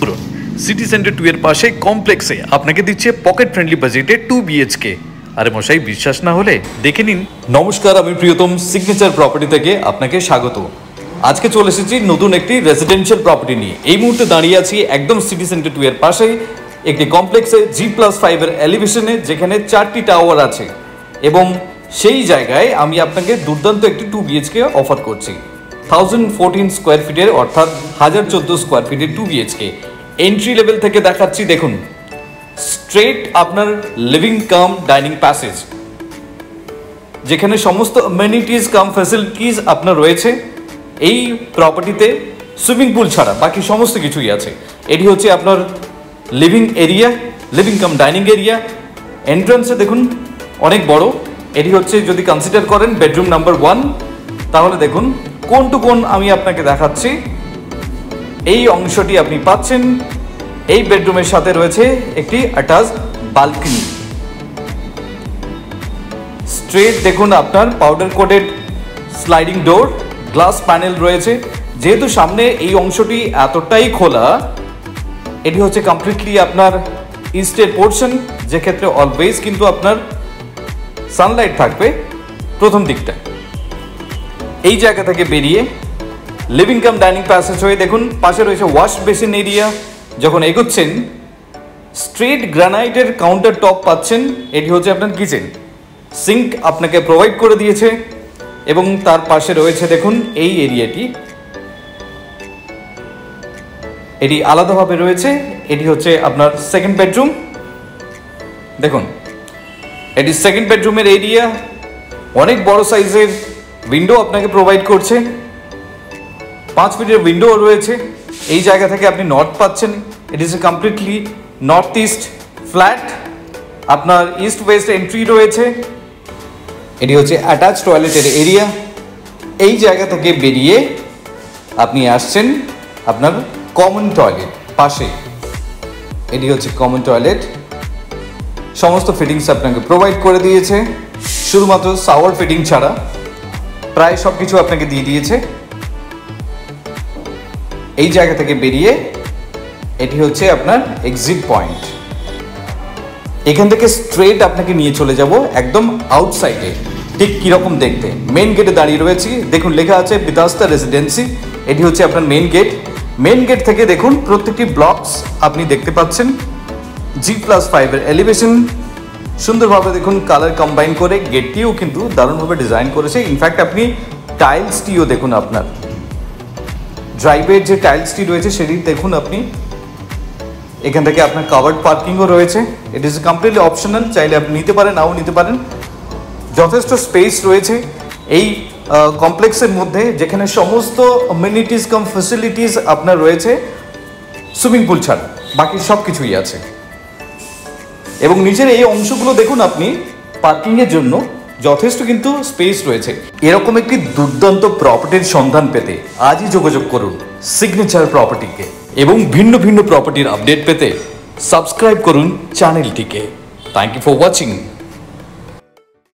করুন। City centre 2 এর পাশে কমপ্লেক্সে আপনাকে দিচ্ছে পকেট ফ্রেন্ডলি বাজেটে 2 BHK। আরে মশাই, বিশ্বাস না হলে দেখে নিন। নমস্কার, আমি প্রিয়তম সিগনেচার প্রপার্টি থেকে আপনাকে স্বাগত। আজকে চলে এসেছি নতুন একটি রেসিডেন্সিয়াল প্রপার্টি নিয়ে। এই মুহূর্তে দাঁড়িয়ে আছি একদম সিটি সেন্টার 2 এর পাশেই একটি কমপ্লেক্সে G+5 এর এলিভেশনে, যেখানে 4টি টাওয়ার আছে এবং সেই জায়গায় আমি আপনাকে দুর্দান্ত একটি 2 BHK অফার করছি। 1014 স্কোয়ার ফিটের, অর্থাৎ 1014 স্কোয়ার ফিটের 2 BHK এন্ট্রি লেভেল থেকে দেখাচ্ছি। দেখুন, স্ট্রেট আপনার লিভিং কাম ডাইনিং প্যাসেজ, যেখানে সমস্ত অ্যামেনিটিজ কাম ফ্যাসিলিটিস আপনার রয়েছে। এই প্রপার্টিতে সুইমিং পুল ছাড়া বাকি সমস্ত কিছুই আছে। এটি হচ্ছে আপনার living area, living cum dining area. এন্ট্রান্সে দেখুন অনেক বড়। এটি হচ্ছে, যদি কনসিডার করেন বেডরুম নাম্বার 1, তাহলে দেখুন কোন টু কোন আমি আপনাকে দেখাচ্ছি। এই অংশটি আপনি পাচ্ছেন। এই বেডরুমের সাথে রয়েছে একটি অ্যাটাচ বালকনি। স্ট্রেট দেখুন আপনার powder coated sliding door, glass panel রয়েছে। যেহেতু সামনে এই অংশটি এতটাই খোলা, এটি হচ্ছে কমপ্লিটলি আপনার ইস্টের পোর্শন, যে ক্ষেত্রে অলওয়েজ কিন্তু আপনার সানলাইট থাকবে প্রথম দিকটা। এই জায়গা থেকে বেরিয়ে লিভিং কাম ডাইনিং প্যাসেজ হয়ে দেখুন পাশে রয়েছে ওয়াশ বেসিন এরিয়া। যখন এগোচ্ছেন, স্ট্রেট গ্রানাইটের কাউন্টার টপ পাচ্ছেন। এটি হচ্ছে আপনার কিচেন। সিঙ্ক আপনাকে প্রোভাইড করে দিয়েছে এবং তার পাশে রয়েছে দেখুন এই এরিয়াটি, এটি আলাদাভাবে রয়েছে। এটি হচ্ছে আপনার সেকেন্ড বেডরুম। দেখুন, এটি সেকেন্ড বেডরুমের এরিয়া। অনেক বড় সাইজের উইন্ডো আপনাকে প্রোভাইড করছে। 5 ফিটের উইন্ডো রয়েছে। এই জায়গা থেকে আপনি নর্থ পাচ্ছেন। It is a completely north east flat. আপনার ইস্ট ওয়েস্ট এন্ট্রি রয়েছে। এটি হচ্ছে অ্যাটাচ টয়লেটের এরিয়া। এই জায়গা থেকে বেরিয়ে আপনি আসছেন আপনার কমন টয়লেট পাশে। এটি হচ্ছে কমন টয়লেট। সমস্ত ফিটিংস আপনাকে প্রোভাইড করে দিয়েছে, শুধুমাত্র শাওয়ার ফিটিং ছাড়া প্রায় সব কিছু আপনাকে দিয়ে দিয়েছে। এই জায়গা থেকে বেরিয়ে এটি হচ্ছে আপনার এক্সিট পয়েন্ট। এখান থেকে স্ট্রেট আপনাকে নিয়ে চলে যাব একদম আউটসাইডে। ঠিক কিরকম দেখতে, মেন গেটে দাঁড়িয়ে রয়েছি। দেখুন লেখা আছে বিদাস্তা রেসিডেন্সি। এটি হচ্ছে আপনার মেন গেট। মেন গেট থেকে দেখুন প্রত্যেকটি ব্লকস আপনি দেখতে পাচ্ছেন। G+5 এর এলিভেশন সুন্দরভাবে দেখুন কালার কম্বাইন করে গেটটিও কিন্তু দারুণভাবে ডিজাইন করেছে। ইনফ্যাক্ট আপনি টাইলসটিও দেখুন, আপনার ড্রাইভওয়ের যে টাইলসটি রয়েছে সেটি দেখুন আপনি। এখান থেকে আপনার কাভার্ড পার্কিংও রয়েছে। ইট ইজ কমপ্লিটলি অপশনাল, চাইলে আপনি নিতে পারেন, নাও নিতে পারেন। যথেষ্ট স্পেস রয়েছে এই কমপ্লেক্সের মধ্যে, যেখানে সমস্ত অ্যামেনিটিস কাম ফ্যাসিলিটিস আপনার রয়েছে সুইমিং পুল ছাড়া বাকি সব কিছুই আছে। এবং নিচের এই অংশগুলো দেখুন আপনি, পার্কিংয়ের জন্য যথেষ্ট কিন্তু স্পেস রয়েছে। এরকম একটি দুর্দান্ত প্রপার্টির সন্ধান পেতে আজই যোগাযোগ করুন সিগনেচার প্রপার্টিকে, এবং ভিন্ন ভিন্ন প্রপার্টির আপডেট পেতে সাবস্ক্রাইব করুন চ্যানেলটিকে। Thank you for watching.